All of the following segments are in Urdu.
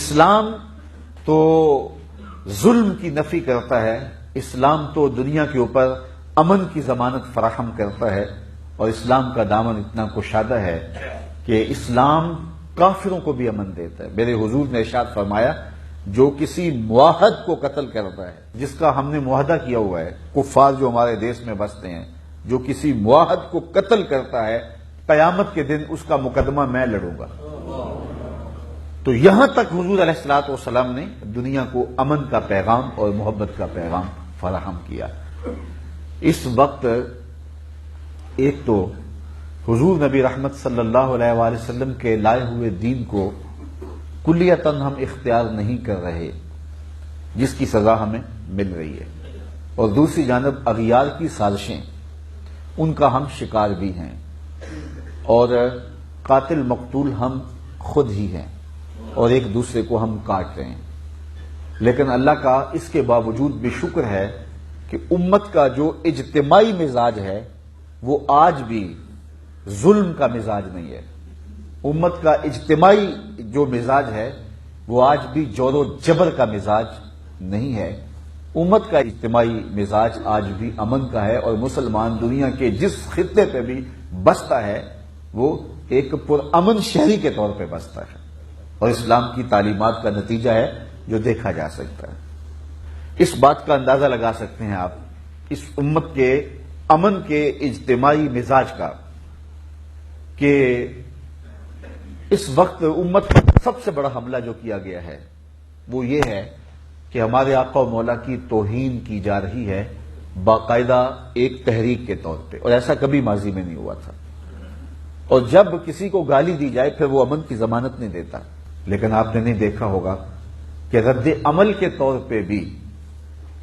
اسلام تو ظلم کی نفی کرتا ہے، اسلام تو دنیا کے اوپر امن کی ضمانت فراہم کرتا ہے، اور اسلام کا دامن اتنا کشادہ ہے کہ اسلام کافروں کو بھی امن دیتا ہے۔ میرے حضور نے ارشاد فرمایا، جو کسی معاہد کو قتل کرتا ہے، جس کا ہم نے معاہدہ کیا ہوا ہے، کفار جو ہمارے دیش میں بستے ہیں، جو کسی معاہد کو قتل کرتا ہے، قیامت کے دن اس کا مقدمہ میں لڑوں گا۔ تو یہاں تک حضور علیہ الصلوۃ والسلام نے دنیا کو امن کا پیغام اور محبت کا پیغام فراہم کیا۔ اس وقت ایک تو حضور نبی رحمت صلی اللہ علیہ وآلہ وسلم کے لائے ہوئے دین کو کلیتاً ہم اختیار نہیں کر رہے، جس کی سزا ہمیں مل رہی ہے، اور دوسری جانب اغیار کی سازشیں، ان کا ہم شکار بھی ہیں، اور قاتل مقتول ہم خود ہی ہیں، اور ایک دوسرے کو ہم کاٹ رہے ہیں۔ لیکن اللہ کا اس کے باوجود بھی شکر ہے کہ امت کا جو اجتماعی مزاج ہے وہ آج بھی ظلم کا مزاج نہیں ہے۔ امت کا اجتماعی جو مزاج ہے وہ آج بھی جور و جبر کا مزاج نہیں ہے۔ امت کا اجتماعی مزاج آج بھی امن کا ہے، اور مسلمان دنیا کے جس خطے پہ بھی بستا ہے وہ ایک پرامن شہری کے طور پہ بستا ہے، اور اسلام کی تعلیمات کا نتیجہ ہے جو دیکھا جا سکتا ہے۔ اس بات کا اندازہ لگا سکتے ہیں آپ اس امت کے امن کے اجتماعی مزاج کا، کہ اس وقت امت کا سب سے بڑا حملہ جو کیا گیا ہے وہ یہ ہے کہ ہمارے آقا و مولا کی توہین کی جا رہی ہے باقاعدہ ایک تحریک کے طور پہ، اور ایسا کبھی ماضی میں نہیں ہوا تھا۔ اور جب کسی کو گالی دی جائے پھر وہ امن کی ضمانت نہیں دیتا، لیکن آپ نے نہیں دیکھا ہوگا کہ رد عمل کے طور پہ بھی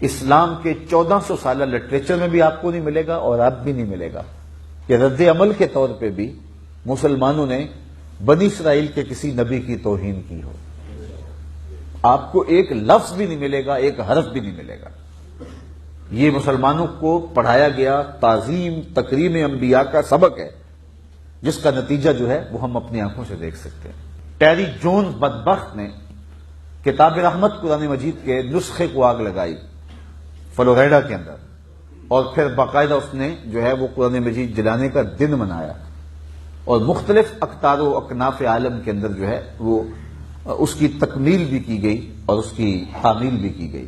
اسلام کے 1400 سالہ لٹریچر میں بھی آپ کو نہیں ملے گا، اور اب بھی نہیں ملے گا کہ رد عمل کے طور پہ بھی مسلمانوں نے بنی اسرائیل کے کسی نبی کی توہین کی ہو۔ آپ کو ایک لفظ بھی نہیں ملے گا، ایک حرف بھی نہیں ملے گا۔ یہ مسلمانوں کو پڑھایا گیا تعظیم تکریم انبیاء کا سبق ہے، جس کا نتیجہ جو ہے وہ ہم اپنی آنکھوں سے دیکھ سکتے ہیں۔ ٹیری جونز بدبخت نے کتاب رحمت قرآن مجید کے نسخے کو آگ لگائی فلوریڈا کے اندر، اور پھر باقاعدہ اس نے جو ہے وہ قرآن مجید جلانے کا دن منایا، اور مختلف اقطار و اکناف عالم کے اندر جو ہے وہ اس کی تکمیل بھی کی گئی اور اس کی تعمیل بھی کی گئی۔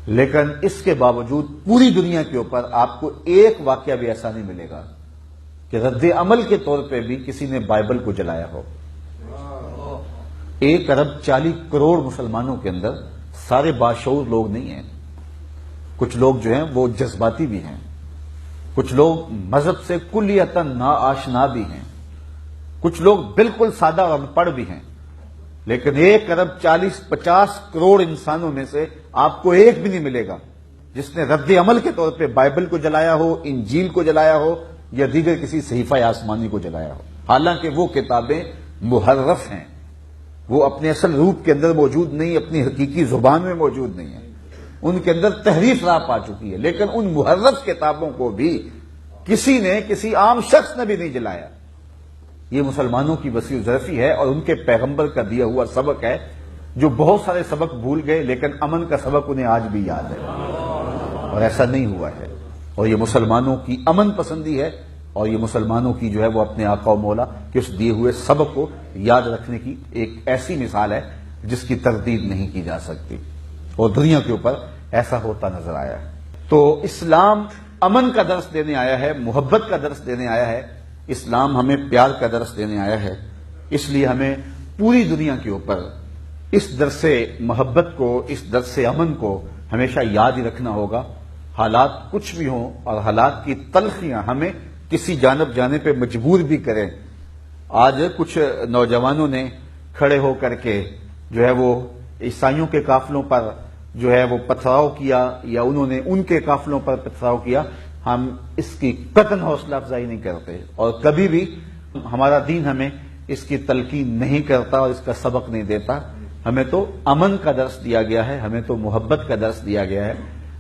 لیکن اس کے باوجود پوری دنیا کے اوپر آپ کو ایک واقعہ بھی ایسا نہیں ملے گا کہ رد عمل کے طور پہ بھی کسی نے بائبل کو جلایا ہو۔ 1 ارب 40 کروڑ مسلمانوں کے اندر سارے باشعور لوگ نہیں ہیں، کچھ لوگ جو ہیں وہ جذباتی بھی ہیں، کچھ لوگ مذہب سے کلیتاً ناآشنا بھی ہیں، کچھ لوگ بالکل سادہ اور ان پڑھ بھی ہیں، لیکن 1 ارب 40-50 کروڑ انسانوں میں سے آپ کو ایک بھی نہیں ملے گا جس نے رد عمل کے طور پہ بائبل کو جلایا ہو، انجیل کو جلایا ہو، یا دیگر کسی صحیفہ آسمانی کو جلایا ہو۔ حالانکہ وہ کتابیں محرف ہیں، وہ اپنے اصل روپ کے اندر موجود نہیں، اپنی حقیقی زبان میں موجود نہیں ہیں، ان کے اندر تحریف راپ آ چکی ہے، لیکن ان محرف کتابوں کو بھی کسی نے، کسی عام شخص نے بھی نہیں جلایا۔ یہ مسلمانوں کی وسیع ظرفی ہے، اور ان کے پیغمبر کا دیا ہوا سبق ہے، جو بہت سارے سبق بھول گئے لیکن امن کا سبق انہیں آج بھی یاد ہے، اور ایسا نہیں ہوا ہے۔ اور یہ مسلمانوں کی امن پسندی ہے، اور یہ مسلمانوں کی جو ہے وہ اپنے آقا و مولا کے اس دیے ہوئے سبق کو یاد رکھنے کی ایک ایسی مثال ہے جس کی تردید نہیں کی جا سکتی، اور دنیا کے اوپر ایسا ہوتا نظر آیا ہے۔ تو اسلام امن کا درس دینے آیا ہے، محبت کا درس دینے آیا ہے، اسلام ہمیں پیار کا درس دینے آیا ہے۔ اس لیے ہمیں پوری دنیا کے اوپر اس درس محبت کو، اس درس امن کو ہمیشہ یاد ہی رکھنا ہوگا۔ حالات کچھ بھی ہوں، اور حالات کی تلخیاں ہمیں کسی جانب جانے پہ مجبور بھی کریں۔ آج کچھ نوجوانوں نے کھڑے ہو کر کے جو ہے وہ عیسائیوں کے قافلوں پر جو ہے وہ پتھراؤ کیا، یا انہوں نے ان کے قافلوں پر پتھراؤ کیا۔ ہم اس کی قطعاً حوصلہ افزائی نہیں کرتے، اور کبھی بھی ہمارا دین ہمیں اس کی تلقین نہیں کرتا اور اس کا سبق نہیں دیتا۔ ہمیں تو امن کا درس دیا گیا ہے، ہمیں تو محبت کا درس دیا گیا ہے۔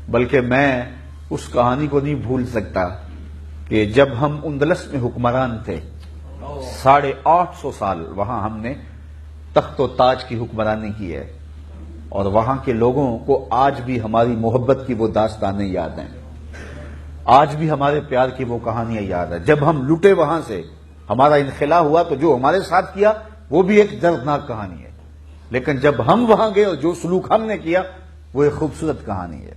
بلکہ میں اس کہانی کو نہیں بھول سکتا کہ جب ہم اندلس میں حکمران تھے، 850 سال وہاں ہم نے تخت و تاج کی حکمرانی کی ہے، اور وہاں کے لوگوں کو آج بھی ہماری محبت کی وہ داستانیں یاد ہیں، آج بھی ہمارے پیار کی وہ کہانیاں یاد ہیں۔ جب ہم لٹے وہاں سے، ہمارا انخلا ہوا، تو جو ہمارے ساتھ کیا وہ بھی ایک دردناک کہانی ہے، لیکن جب ہم وہاں گئے اور جو سلوک ہم نے کیا وہ ایک خوبصورت کہانی ہے۔